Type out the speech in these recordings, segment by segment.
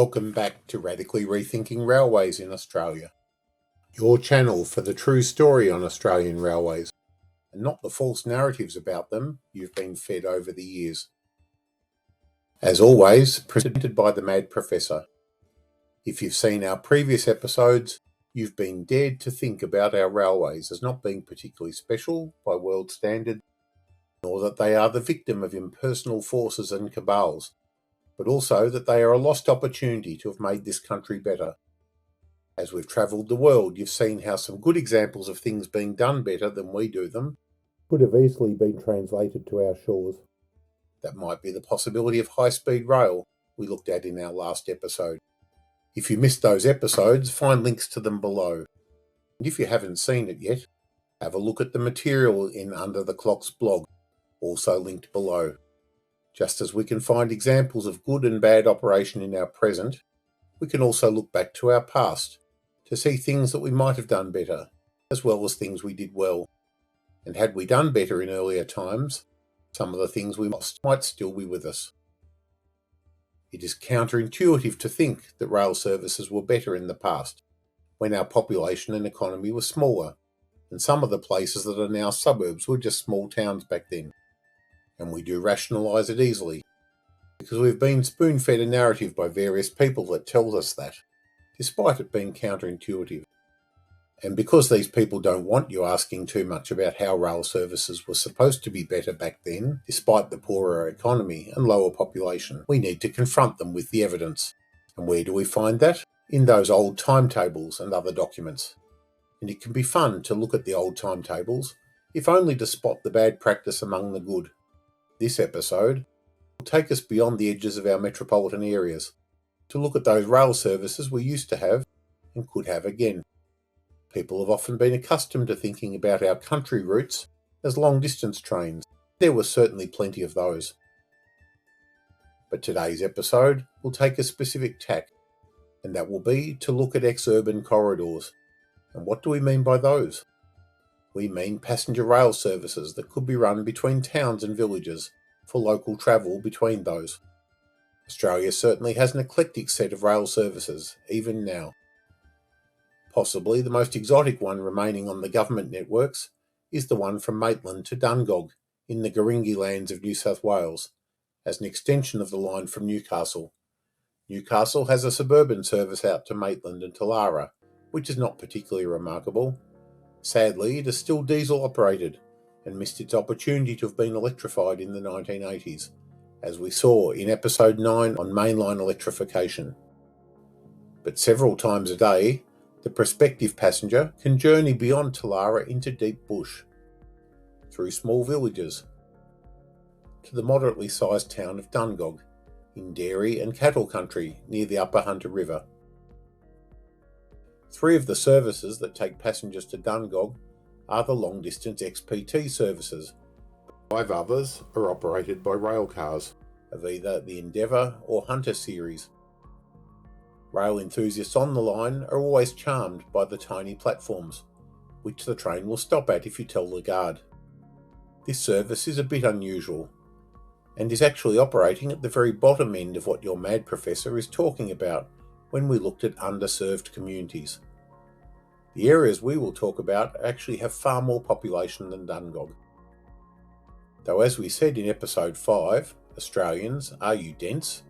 Welcome back to Radically Rethinking Railways in Australia, your channel for the true story on Australian railways, and not the false narratives about them you've been fed over the years. As always, presented by the Mad Professor. If you've seen our previous episodes, you've been dared to think about our railways as not being particularly special by world standards, nor that they are the victim of impersonal forces and cabals, but also that they are a lost opportunity to have made this country better. As we've travelled the world, you've seen how some good examples of things being done better than we do them could have easily been translated to our shores. That might be the possibility of high-speed rail we looked at in our last episode. If you missed those episodes, find links to them below. And if you haven't seen it yet, have a look at the material in Under the Clock's blog, also linked below. Just as we can find examples of good and bad operation in our present, we can also look back to our past to see things that we might have done better, as well as things we did well. And had we done better in earlier times, some of the things we lost might still be with us. It is counterintuitive to think that rail services were better in the past, when our population and economy were smaller, and some of the places that are now suburbs were just small towns back then. And we do rationalise it easily, because we've been spoon-fed a narrative by various people that tells us that, despite it being counterintuitive. And because these people don't want you asking too much about how rail services were supposed to be better back then, despite the poorer economy and lower population, we need to confront them with the evidence. And where do we find that? In those old timetables and other documents. And it can be fun to look at the old timetables, if only to spot the bad practice among the good. This episode will take us beyond the edges of our metropolitan areas to look at those rail services we used to have and could have again. People have often been accustomed to thinking about our country routes as long-distance trains. There were certainly plenty of those. But today's episode will take a specific tack, and that will be to look at ex-urban corridors. And what do we mean by those? We mean passenger rail services that could be run between towns and villages for local travel between those. Australia certainly has an eclectic set of rail services, even now. Possibly the most exotic one remaining on the government networks is the one from Maitland to Dungog in the Gurringi lands of New South Wales, as an extension of the line from Newcastle. Newcastle has a suburban service out to Maitland and Talara, which is not particularly remarkable. Sadly, it is still diesel operated and missed its opportunity to have been electrified in the 1980s, as we saw in episode 9 on mainline electrification. But several times a day, the prospective passenger can journey beyond Talara into deep bush, through small villages, to the moderately sized town of Dungog, in dairy and cattle country near the Upper Hunter River. 3 of the services that take passengers to Dungog are the long-distance XPT services. 5 others are operated by railcars of either the Endeavour or Hunter series. Rail enthusiasts on the line are always charmed by the tiny platforms, which the train will stop at if you tell the guard. This service is a bit unusual, and is actually operating at the very bottom end of what your Mad Professor is talking about when we looked at underserved communities. The areas we will talk about actually have far more population than Dungog. Though as we said in episode 5, Australians, are you dense?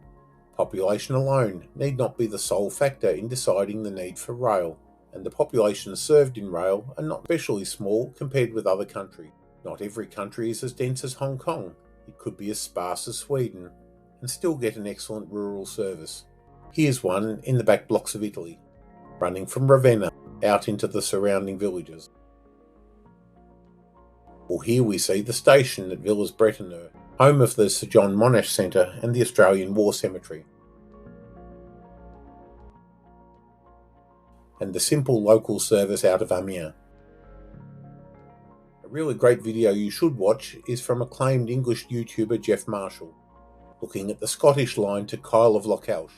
Population alone need not be the sole factor in deciding the need for rail, and the populations served in rail are not especially small compared with other countries. Not every country is as dense as Hong Kong. It could be as sparse as Sweden, and still get an excellent rural service. Here's one in the back blocks of Italy, running from Ravenna out into the surrounding villages. Or here we see the station at Villas Bretonneux, home of the Sir John Monash Centre and the Australian War Cemetery. And the simple local service out of Amiens. A really great video you should watch is from acclaimed English YouTuber Jeff Marshall, looking at the Scottish line to Kyle of Lochalsh.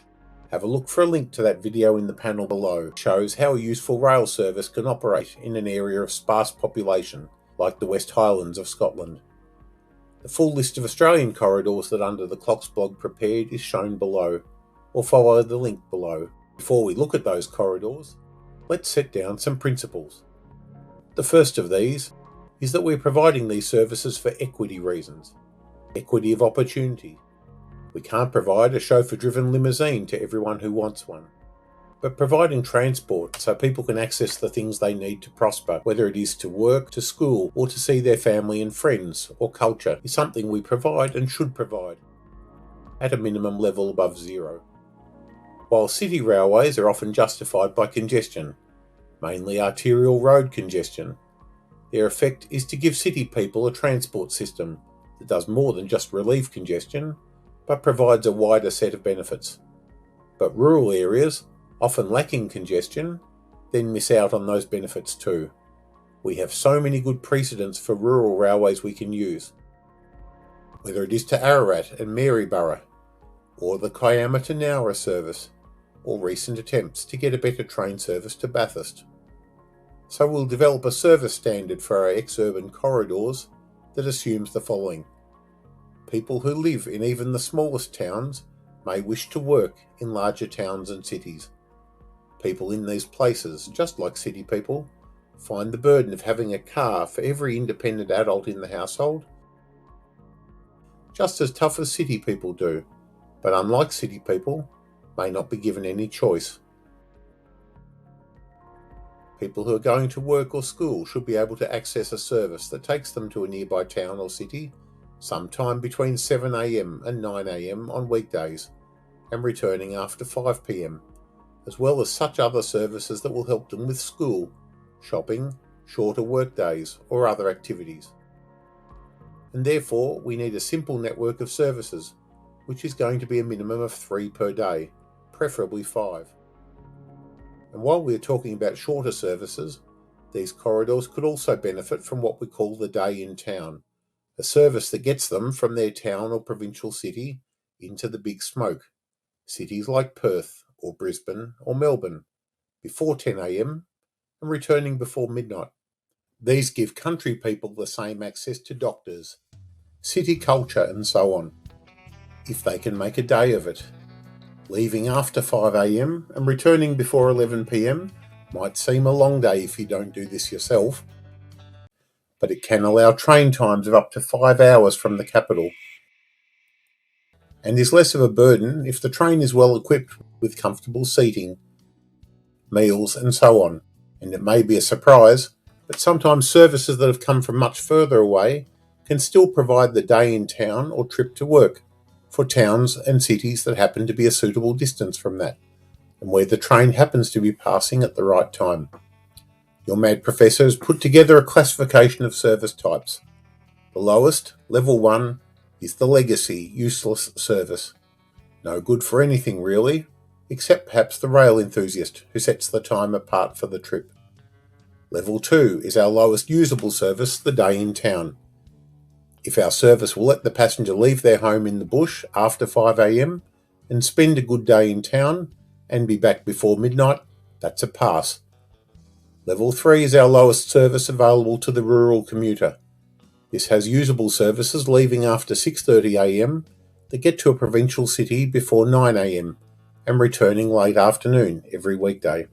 Have a look for a link to that video in the panel below. It shows how a useful rail service can operate in an area of sparse population, like the West Highlands of Scotland. The full list of Australian corridors that Under the Clock's blog prepared is shown below, or follow the link below. Before we look at those corridors, let's set down some principles. The first of these is that we're providing these services for equity reasons. Equity of opportunity. We can't provide a chauffeur-driven limousine to everyone who wants one. But providing transport so people can access the things they need to prosper, whether it is to work, to school, or to see their family and friends, or culture, is something we provide and should provide, at a minimum level above zero. While city railways are often justified by congestion, mainly arterial road congestion, their effect is to give city people a transport system that does more than just relieve congestion, but provides a wider set of benefits. But rural areas, often lacking congestion, then miss out on those benefits too. We have so many good precedents for rural railways we can use, whether it is to Ararat and Maryborough, or the Kiama to Nowra service, or recent attempts to get a better train service to Bathurst. So we'll develop a service standard for our ex-urban corridors that assumes the following. People who live in even the smallest towns may wish to work in larger towns and cities. People in these places, just like city people, find the burden of having a car for every independent adult in the household just as tough as city people do, but unlike city people, may not be given any choice. People who are going to work or school should be able to access a service that takes them to a nearby town or city sometime between 7 a.m. and 9 a.m. on weekdays, and returning after 5 p.m, as well as such other services that will help them with school, shopping, shorter work days, or other activities. And therefore, we need a simple network of services, which is going to be a minimum of 3 per day, preferably 5. And while we're talking about shorter services, these corridors could also benefit from what we call the day in town, a service that gets them from their town or provincial city into the big smoke, cities like Perth or Brisbane or Melbourne, before 10 a.m. and returning before midnight. These give country people the same access to doctors, city culture and so on, if they can make a day of it. Leaving after 5 a.m. and returning before 11 p.m. might seem a long day if you don't do this yourself, but it can allow train times of up to 5 hours from the capital, and is less of a burden if the train is well equipped with comfortable seating, meals and so on. And it may be a surprise, but sometimes services that have come from much further away can still provide the day in town or trip to work for towns and cities that happen to be a suitable distance from that, and where the train happens to be passing at the right time. Your mad professor has put together a classification of service types. The lowest, level 1, is the legacy, useless service. No good for anything really, except perhaps the rail enthusiast who sets the time apart for the trip. Level 2 is our lowest usable service, the day in town. If our service will let the passenger leave their home in the bush after 5 a.m. and spend a good day in town and be back before midnight, that's a pass. Level 3 is our lowest service available to the rural commuter. This has usable services leaving after 6:30 a.m. that get to a provincial city before 9 a.m. and returning late afternoon every weekday.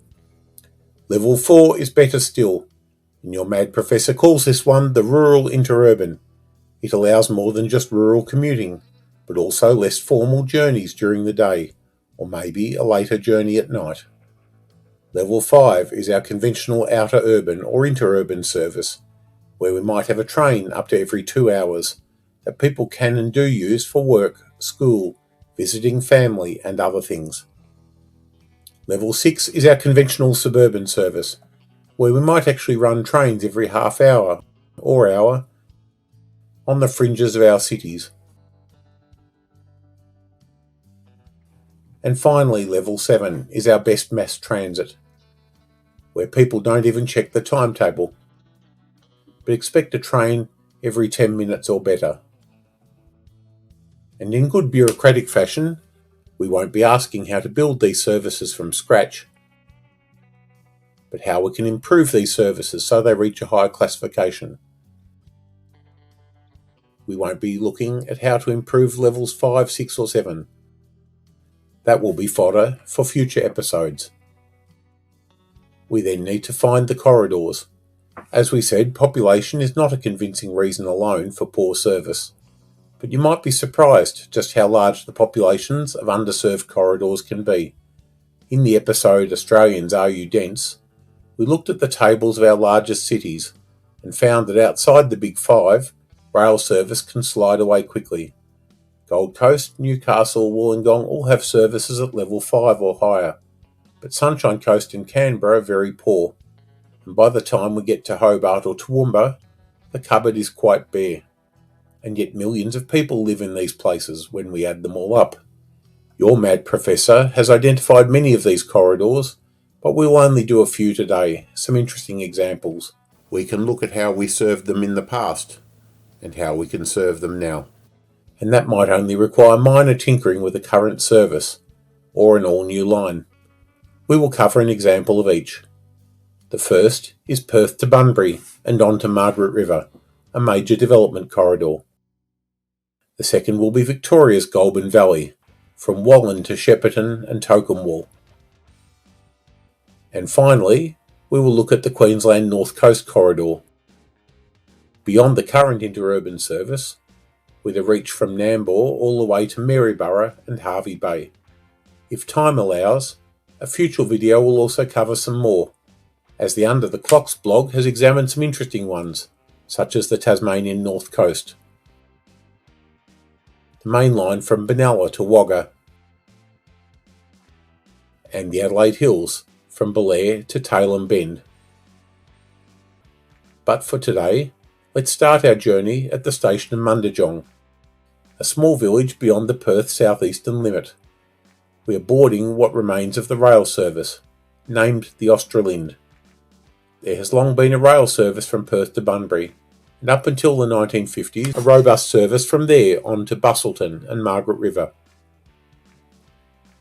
Level 4 is better still, and your mad professor calls this one the rural interurban. It allows more than just rural commuting, but also less formal journeys during the day, or maybe a later journey at night. Level 5 is our conventional outer urban or interurban service, where we might have a train up to every 2 hours that people can and do use for work, school, visiting family and other things. Level 6 is our conventional suburban service, where we might actually run trains every half hour or hour on the fringes of our cities. And finally, level 7 is our best mass transit, where people don't even check the timetable, but expect a train every 10 minutes or better. And in good bureaucratic fashion, we won't be asking how to build these services from scratch, but how we can improve these services so they reach a higher classification. We won't be looking at how to improve levels 5, 6 or 7. That will be fodder for future episodes. We then need to find the corridors. As we said, population is not a convincing reason alone for poor service, but you might be surprised just how large the populations of underserved corridors can be. In the episode Australians Are You Dense?, we looked at the tables of our largest cities and found that outside the Big Five, rail service can slide away quickly. Gold Coast, Newcastle, Wollongong all have services at level 5 or higher, but Sunshine Coast and Canberra are very poor, and by the time we get to Hobart or Toowoomba, the cupboard is quite bare. And yet millions of people live in these places when we add them all up. Your mad professor has identified many of these corridors, but we'll only do a few today, some interesting examples. We can look at how we served them in the past, and how we can serve them now. And that might only require minor tinkering with the current service, or an all-new line. We will cover an example of each. The first is Perth to Bunbury and on to Margaret River, a major development corridor. The second will be Victoria's Goulburn Valley, from Wallan to Shepparton and Tocumwal. And finally, we will look at the Queensland North Coast Corridor. Beyond the current interurban service, with a reach from Nambour all the way to Maryborough and Hervey Bay. If time allows, a future video will also cover some more, as the Under the Clocks blog has examined some interesting ones, such as the Tasmanian North Coast, the main line from Benalla to Wagga, and the Adelaide Hills from Belair to Tailem Bend. But for today, let's start our journey at the station of Mundijong, a small village beyond the Perth southeastern limit. We are boarding what remains of the rail service, named the Australind. There has long been a rail service from Perth to Bunbury, and up until the 1950s, a robust service from there on to Busselton and Margaret River.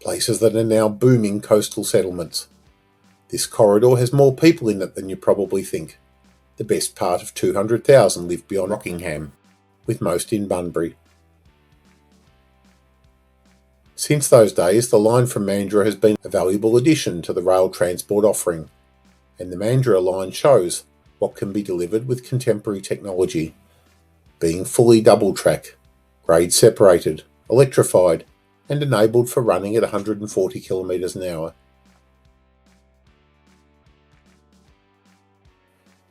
Places that are now booming coastal settlements. This corridor has more people in it than you probably think. The best part of 200,000 live beyond Rockingham, with most in Bunbury. Since those days, the line from Mandurah has been a valuable addition to the rail transport offering, and the Mandurah line shows what can be delivered with contemporary technology, being fully double-track, grade separated, electrified, and enabled for running at 140 km an hour.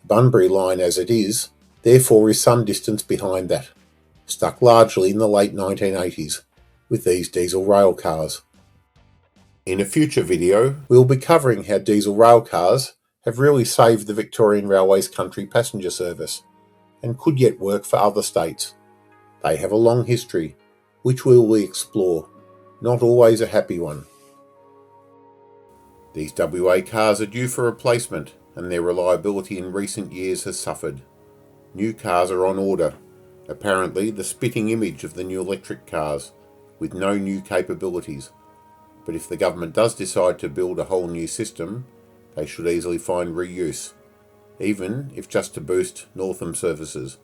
The Bunbury line as it is, therefore is some distance behind that, stuck largely in the late 1980s, with these diesel rail cars. In a future video, we'll be covering how diesel rail cars have really saved the Victorian Railways country passenger service, and could yet work for other states. They have a long history, which we will explore, not always a happy one. These WA cars are due for replacement, and their reliability in recent years has suffered. New cars are on order, apparently the spitting image of the new electric cars, with no new capabilities. But if the government does decide to build a whole new system, they should easily find reuse, even if just to boost Northam services.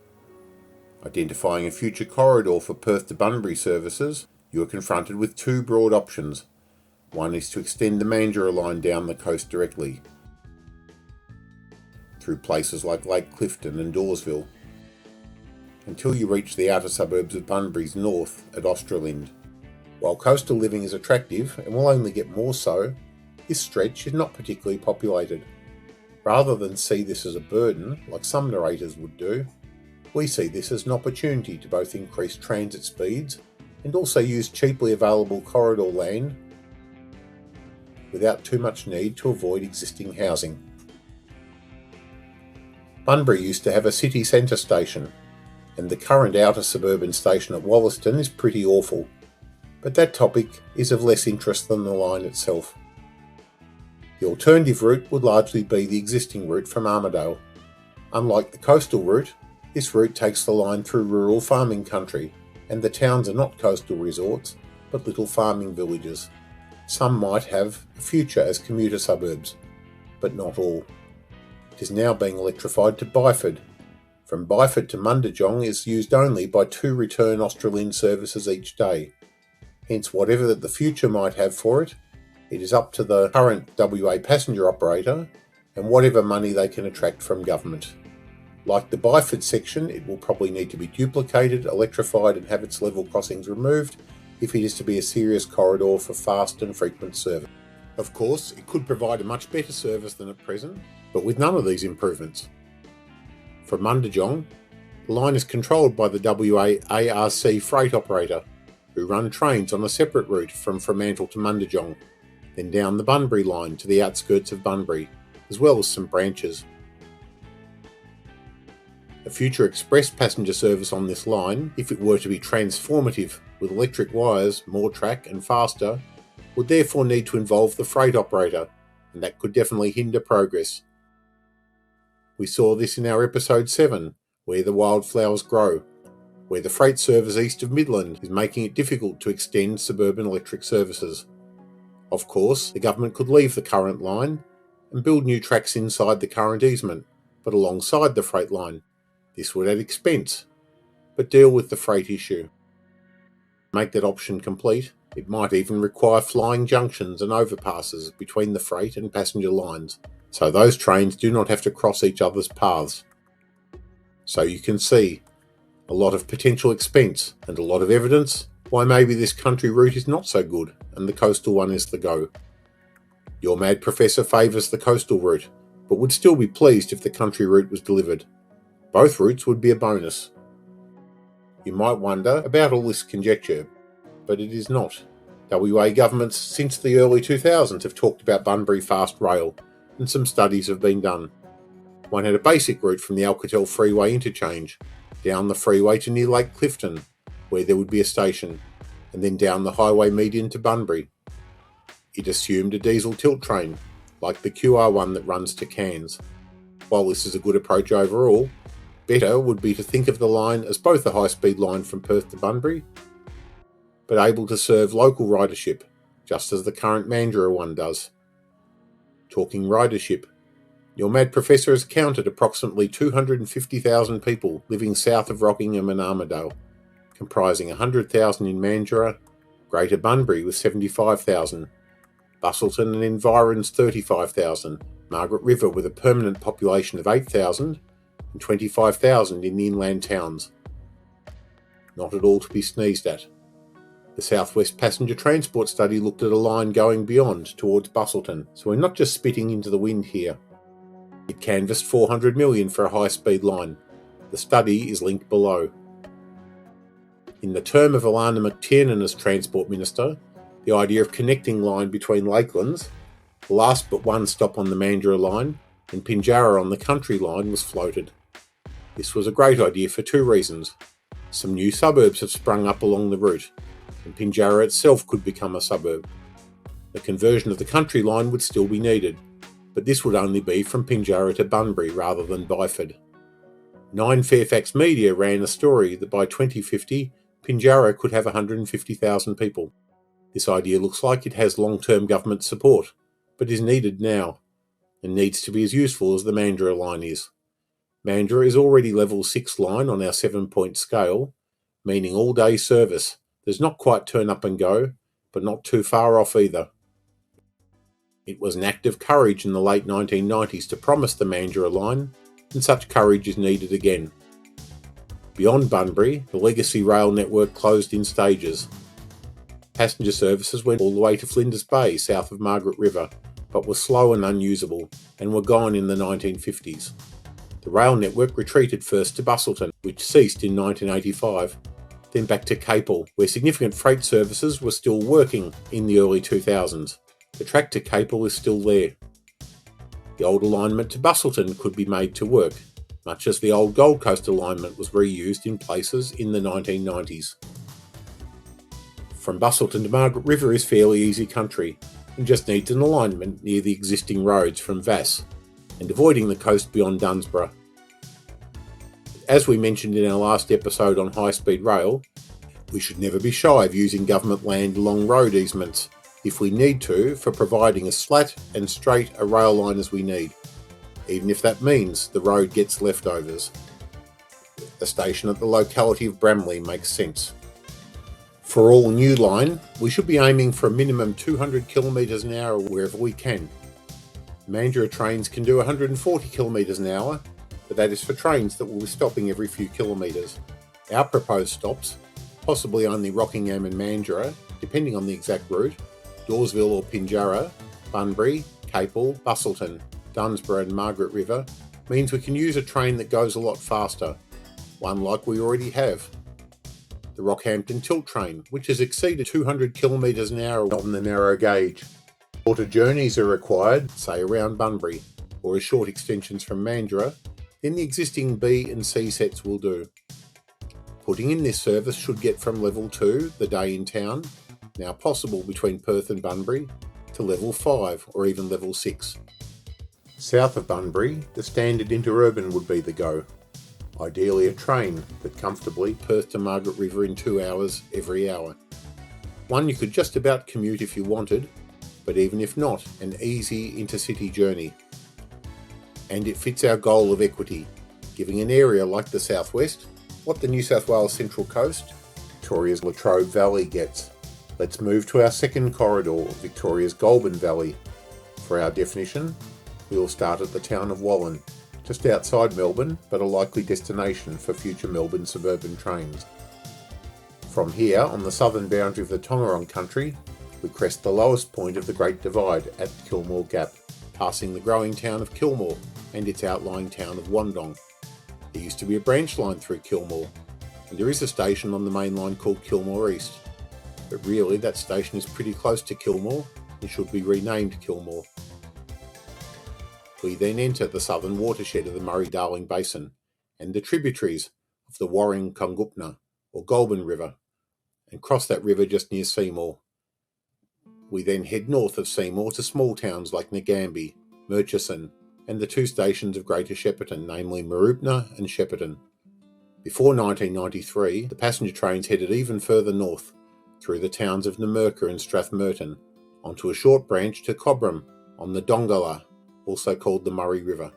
Identifying a future corridor for Perth to Bunbury services, you are confronted with two broad options. One is to extend the Mandurah line down the coast directly, through places like Lake Clifton and Dawesville, until you reach the outer suburbs of Bunbury's north at Australind. While coastal living is attractive, and will only get more so, this stretch is not particularly populated. Rather than see this as a burden, like some narrators would do, we see this as an opportunity to both increase transit speeds and also use cheaply available corridor land without too much need to avoid existing housing. Bunbury used to have a city centre station, and the current outer suburban station at Wollaston is pretty awful, but that topic is of less interest than the line itself. The alternative route would largely be the existing route from Armidale. Unlike the coastal route, this route takes the line through rural farming country, and the towns are not coastal resorts, but little farming villages. Some might have a future as commuter suburbs, but not all. It is now being electrified to Byford. From Byford to Mundijong is used only by 2 return Australind services each day, Hence, whatever that the future might have for it, it is up to the current WA passenger operator and whatever money they can attract from government. Like the Byford section, it will probably need to be duplicated, electrified and have its level crossings removed if it is to be a serious corridor for fast and frequent service. Of course, it could provide a much better service than at present, but with none of these improvements. From Mundijong, the line is controlled by the WA ARC freight operator, who run trains on a separate route from Fremantle to Mundijong, then down the Bunbury line to the outskirts of Bunbury, as well as some branches. A future express passenger service on this line, if it were to be transformative with electric wires, more track and faster, would therefore need to involve the freight operator, and that could definitely hinder progress. We saw this in our episode 7, Where the Wildflowers Grow, where the freight service east of Midland is making it difficult to extend suburban electric services. Of course, the government could leave the current line and build new tracks inside the current easement, but alongside the freight line. This would add expense, but deal with the freight issue. To make that option complete, it might even require flying junctions and overpasses between the freight and passenger lines, so those trains do not have to cross each other's paths. So you can see a lot of potential expense and a lot of evidence why maybe this country route is not so good and the coastal one is the go. Your mad professor favours the coastal route, but would still be pleased if the country route was delivered. Both routes would be a bonus. You might wonder about all this conjecture, but it is not. WA governments since the early 2000s have talked about Bunbury Fast Rail, and some studies have been done. One had a basic route from the Alcatel Freeway interchange, down the freeway to near Lake Clifton, where there would be a station, and then down the highway median to Bunbury. It assumed a diesel tilt train, like the QR1 that runs to Cairns. While this is a good approach overall, better would be to think of the line as both a high-speed line from Perth to Bunbury, but able to serve local ridership, just as the current Mandurah one does. Talking ridership, your mad professor has counted approximately 250,000 people living south of Rockingham and Armidale, comprising 100,000 in Mandurah, Greater Bunbury with 75,000, Busselton and environs 35,000, Margaret River with a permanent population of 8,000, and 25,000 in the inland towns. Not at all to be sneezed at. The South West Passenger Transport Study looked at a line going beyond towards Busselton, so we're not just spitting into the wind here. It canvassed $400 million for a high-speed line. The study is linked below. In the term of Alana McTiernan as Transport Minister, the idea of connecting line between Lakelands, the last but one stop on the Mandurah line, and Pinjarra on the Country line was floated. This was a great idea for two reasons. Some new suburbs have sprung up along the route, and Pinjarra itself could become a suburb. The conversion of the Country line would still be needed, but this would only be from Pinjarra to Bunbury rather than Byford. 9 Fairfax Media ran a story that by 2050, Pinjarra could have 150,000 people. This idea looks like it has long-term government support, but is needed now, and needs to be as useful as the Mandurah line is. Mandurah is already level 6 line on our 7-point scale, meaning all-day service. Does not quite turn up and go, but not too far off either. It was an act of courage in the late 1990s to promise the Mandurah line, and such courage is needed again. Beyond Bunbury, the legacy rail network closed in stages. Passenger services went all the way to Flinders Bay, south of Margaret River, but were slow and unusable, and were gone in the 1950s. The rail network retreated first to Busselton, which ceased in 1985, then back to Capel, where significant freight services were still working in the early 2000s. The track to Capel is still there. The old alignment to Busselton could be made to work, much as the old Gold Coast alignment was reused in places in the 1990s. From Busselton to Margaret River is fairly easy country, and just needs an alignment near the existing roads from Vass, and avoiding the coast beyond Dunsborough. As we mentioned in our last episode on high-speed rail, we should never be shy of using government land along road easements, if we need to, for providing as flat and straight a rail line as we need, even if that means the road gets leftovers. A station at the locality of Bramley makes sense. For all new line, we should be aiming for a minimum 200 kilometres an hour wherever we can. Mandurah trains can do 140 kilometres an hour, but that is for trains that will be stopping every few kilometres. Our proposed stops, possibly only Rockingham and Mandurah, depending on the exact route, Dawesville or Pinjarra, Bunbury, Capel, Busselton, Bunbury and Margaret River, means we can use a train that goes a lot faster, one like we already have. The Rockhampton Tilt train, which has exceeded 200 kilometres an hour on the narrow gauge. Shorter journeys are required, say around Bunbury, or as short extensions from Mandurah, then the existing B and C sets will do. Putting in this service should get from level 2, the day in town, now possible between Perth and Bunbury, to level 5 or even level 6. South of Bunbury, the standard interurban would be the go. Ideally a train that comfortably Perth to Margaret River in 2 hours every hour. One you could just about commute if you wanted, but even if not, an easy intercity journey. And it fits our goal of equity, giving an area like the southwest what the New South Wales Central Coast, Victoria's Latrobe Valley gets. Let's move to our second corridor, Victoria's Goulburn Valley. For our definition, we will start at the town of Wallan, just outside Melbourne, but a likely destination for future Melbourne suburban trains. From here, on the southern boundary of the Tongarong country, we crest the lowest point of the Great Divide at Kilmore Gap, passing the growing town of Kilmore and its outlying town of Wandong. There used to be a branch line through Kilmore, and there is a station on the main line called Kilmore East. But really, that station is pretty close to Kilmore and should be renamed Kilmore. We then enter the southern watershed of the Murray-Darling Basin and the tributaries of the Warring-Kungupna or Goulburn River, and cross that river just near Seymour. We then head north of Seymour to small towns like Nagambie, Murchison, and the 2 stations of Greater Shepparton, namely Mooroopna and Shepparton. Before 1993, the passenger trains headed even further north, through the towns of Numurkah and Strathmerton, onto a short branch to Cobram on the Dongala, also called the Murray River.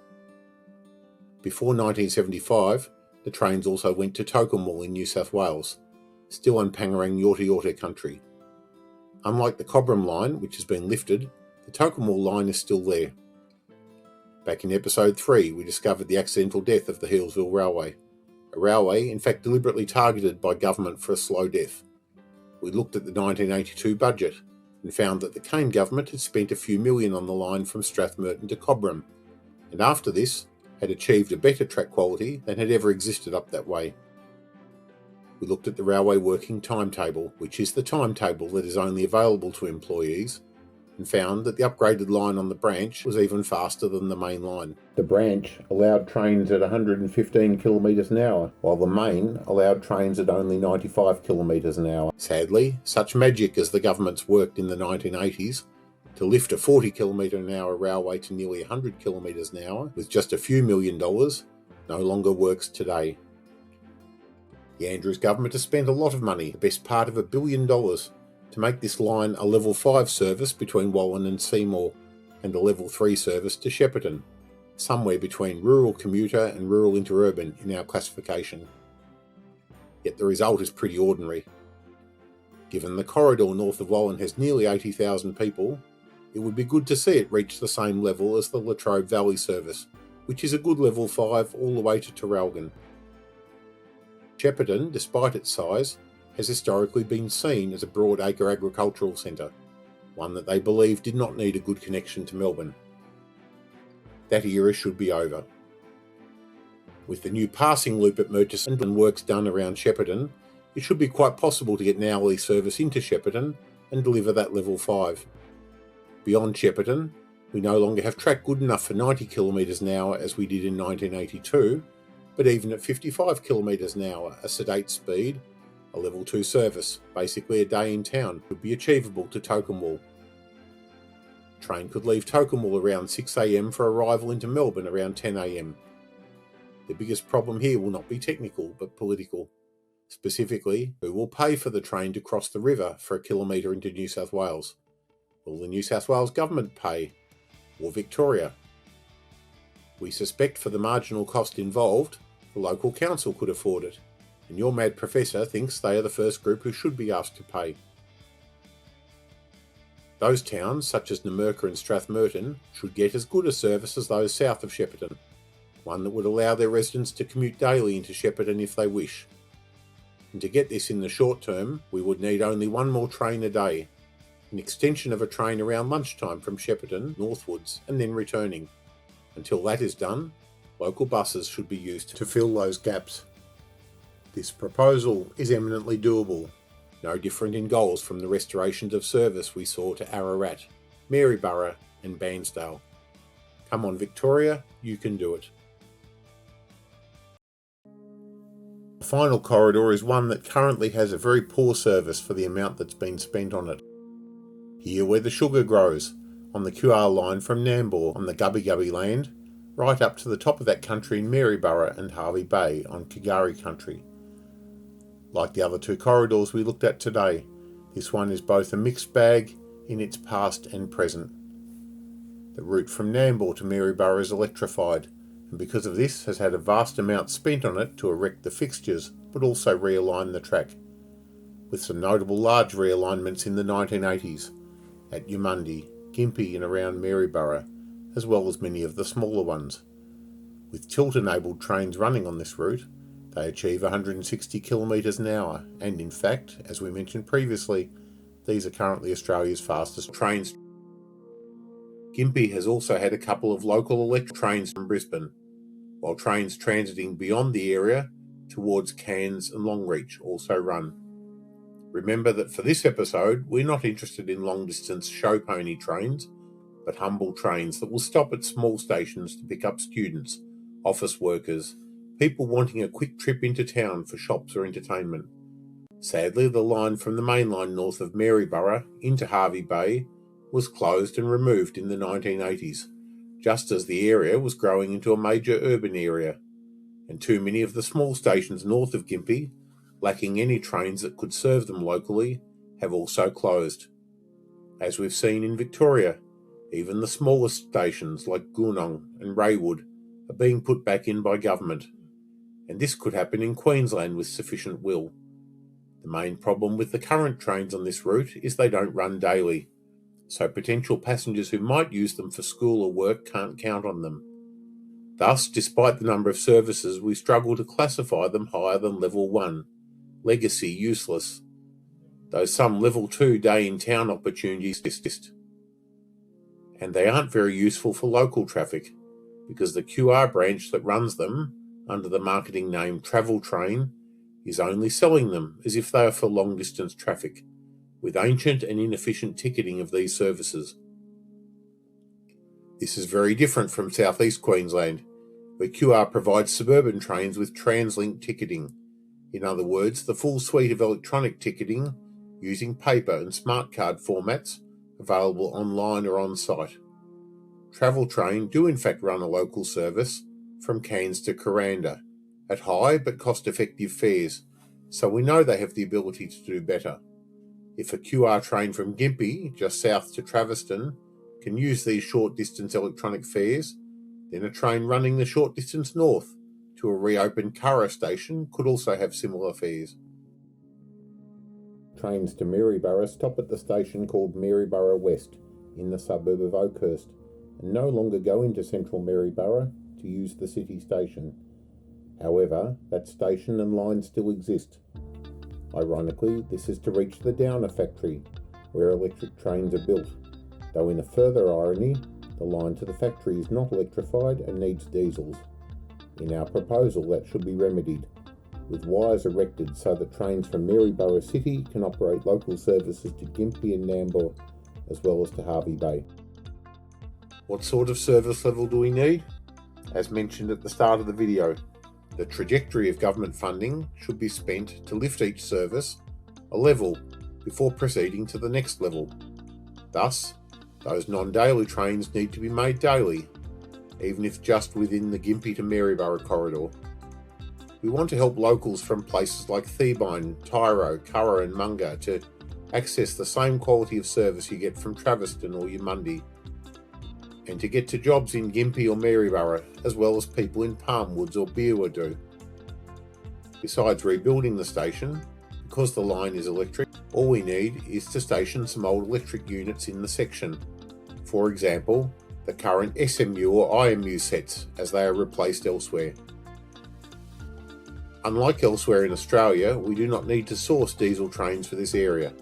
Before 1975, the trains also went to Tocumwal in New South Wales, still on Pangarang Yorta Yorta country. Unlike the Cobram line, which has been lifted, the Tocumwal line is still there. Back in episode 3, we discovered the accidental death of the Healesville Railway, a railway in fact deliberately targeted by government for a slow death. We looked at the 1982 budget and found that the Kane government had spent a few million on the line from Strathmerton to Cobram, and after this had achieved a better track quality than had ever existed up that way. We looked at the railway working timetable, which is the timetable that is only available to employees, and found that the upgraded line on the branch was even faster than the main line. The branch allowed trains at 115 kilometres an hour, while the main allowed trains at only 95 kilometres an hour. Sadly, such magic as the government's worked in the 1980s to lift a 40 kilometre an hour railway to nearly 100 kilometres an hour with just a few $1 million no longer works today. The Andrews government has spent a lot of money, the best part of $1 billion, to make this line a level 5 service between Wallan and Seymour, and a level 3 service to Shepparton, somewhere between rural commuter and rural interurban in our classification. Yet the result is pretty ordinary. Given the corridor north of Wallan has nearly 80,000 people, it would be good to see it reach the same level as the Latrobe Valley service, which is a good level 5 all the way to Traralgon. Shepparton, despite its size, has historically been seen as a broadacre agricultural centre, one that they believe did not need a good connection to Melbourne. That era should be over. With the new passing loop at Murchison and works done around Shepparton, it should be quite possible to get an hourly service into Shepparton and deliver that level 5. Beyond Shepparton, we no longer have track good enough for 90 kilometres an hour as we did in 1982, but even at 55 kilometres an hour, a sedate speed, a level 2 service, basically a day in town, would be achievable to Tocumwal. Train could leave Tocumwal around 6 a.m. for arrival into Melbourne around 10 a.m. The biggest problem here will not be technical, but political. Specifically, who will pay for the train to cross the river for a kilometre into New South Wales? Will the New South Wales government pay? Or Victoria? We suspect for the marginal cost involved, the local council could afford it. and your mad professor thinks they are the first group who should be asked to pay. Those towns, such as Numurkah and Strathmerton, should get as good a service as those south of Shepparton, one that would allow their residents to commute daily into Shepparton if they wish. And to get this in the short term, we would need only one more train a day, an extension of a train around lunchtime from Shepparton northwards and then returning. Until that is done, local buses should be used to fill those gaps. This proposal is eminently doable, no different in goals from the restorations of service we saw to Ararat, Maryborough and Bairnsdale. Come on Victoria, you can do it. The final corridor is one that currently has a very poor service for the amount that's been spent on it. Here where the sugar grows, on the QR line from Nambour on the Gubbi Gubbi land, right up to the top of that country in Maryborough and Hervey Bay on Kagari country. Like the other two corridors we looked at today, this one is both a mixed bag in its past and present. The route from Nambour to Maryborough is electrified, and because of this has had a vast amount spent on it to erect the fixtures, but also realign the track, with some notable large realignments in the 1980s at Yamundi, Gympie and around Maryborough, as well as many of the smaller ones. With tilt-enabled trains running on this route, they achieve 160 km an hour, and in fact, as we mentioned previously, these are currently Australia's fastest trains. Gympie has also had a couple of local electric trains from Brisbane, while trains transiting beyond the area towards Cairns and Longreach also run. Remember that for this episode, we're not interested in long-distance show pony trains, but humble trains that will stop at small stations to pick up students, office workers, people wanting a quick trip into town for shops or entertainment. Sadly, the line from the main line north of Maryborough into Hervey Bay was closed and removed in the 1980s, just as the area was growing into a major urban area, and too many of the small stations north of Gympie, lacking any trains that could serve them locally, have also closed. As we've seen in Victoria, even the smallest stations like Goulburn and Raywood are being put back in by government, and this could happen in Queensland with sufficient will. The main problem with the current trains on this route is they don't run daily, so potential passengers who might use them for school or work can't count on them. Thus, despite the number of services, we struggle to classify them higher than level 1, legacy useless, though some level 2 day-in-town opportunities exist. And they aren't very useful for local traffic, because the QR branch that runs them, under the marketing name Travel Train, is only selling them as if they are for long-distance traffic, with ancient and inefficient ticketing of these services. This is very different from southeast Queensland, where QR provides suburban trains with TransLink ticketing. In other words, the full suite of electronic ticketing using paper and smart card formats available online or on-site. Travel Train do in fact run a local service from Cairns to Kuranda at high but cost-effective fares, so we know they have the ability to do better. If a QR train from Gympie, just south to Traveston, can use these short-distance electronic fares, then a train running the short distance north to a reopened Curra station could also have similar fares. Trains to Maryborough stop at the station called Maryborough West in the suburb of Oakhurst and no longer go into central Maryborough to use the city station. However, that station and line still exist. Ironically, this is to reach the Downer factory, where electric trains are built, though in a further irony, the line to the factory is not electrified and needs diesels. In our proposal, that should be remedied, with wires erected so that trains from Maryborough City can operate local services to Gympie and Nambour, as well as to Hervey Bay. What sort of service level do we need? As mentioned at the start of the video, the trajectory of government funding should be spent to lift each service a level before proceeding to the next level. Thus, those non-daily trains need to be made daily, even if just within the Gympie to Maryborough corridor. We want to help locals from places like Theebine, Tyro, Curra and Munga to access the same quality of service you get from Traveston or Yamundi, and to get to jobs in Gympie or Maryborough, as well as people in Palmwoods or Beerwah do. Besides rebuilding the station, because the line is electric, all we need is to station some old electric units in the section. For example, the current SMU or IMU sets, as they are replaced elsewhere. Unlike elsewhere in Australia, we do not need to source diesel trains for this area.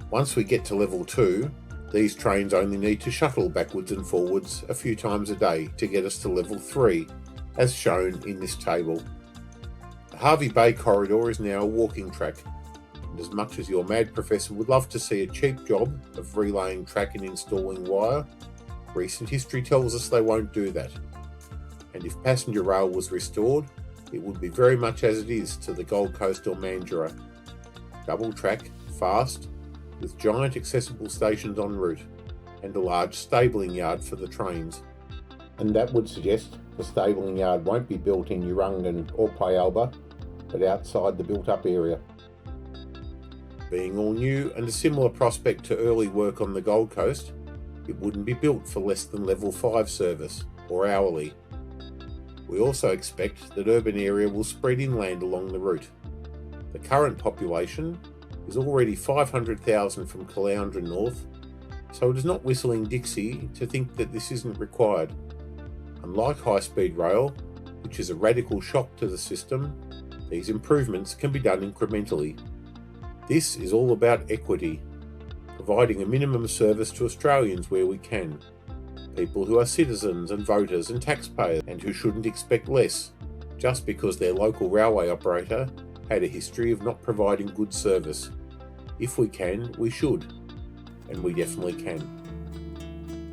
Once we get to level 2, these trains only need to shuttle backwards and forwards a few times a day to get us to level 3, as shown in this table. The Hervey Bay corridor is now a walking track, and as much as your mad professor would love to see a cheap job of relaying track and installing wire, recent history tells us they won't do that. And if passenger rail was restored, it would be very much as it is to the Gold Coast or Mandurah. Double track, fast, with giant accessible stations en route, and a large stabling yard for the trains. And that would suggest the stabling yard won't be built in Urungan or Pyalba, but outside the built-up area. Being all new and a similar prospect to early work on the Gold Coast, it wouldn't be built for less than level 5 service, or hourly. We also expect that urban area will spread inland along the route. The current population is already 500,000 from Caloundra north, so it is not whistling Dixie to think that this isn't required. Unlike high-speed rail, which is a radical shock to the system, these improvements can be done incrementally. This is all about equity, providing a minimum service to Australians where we can, people who are citizens and voters and taxpayers and who shouldn't expect less just because their local railway operator had a history of not providing good service. If we can, we should, and we definitely can.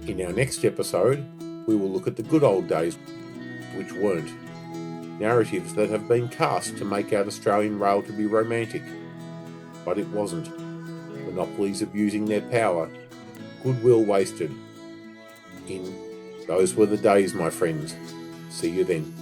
In our next episode, we will look at the good old days, which weren't. Narratives that have been cast to make out Australian rail to be romantic, but it wasn't. Monopolies abusing their power, goodwill wasted. Those were the days, my friends. See you then.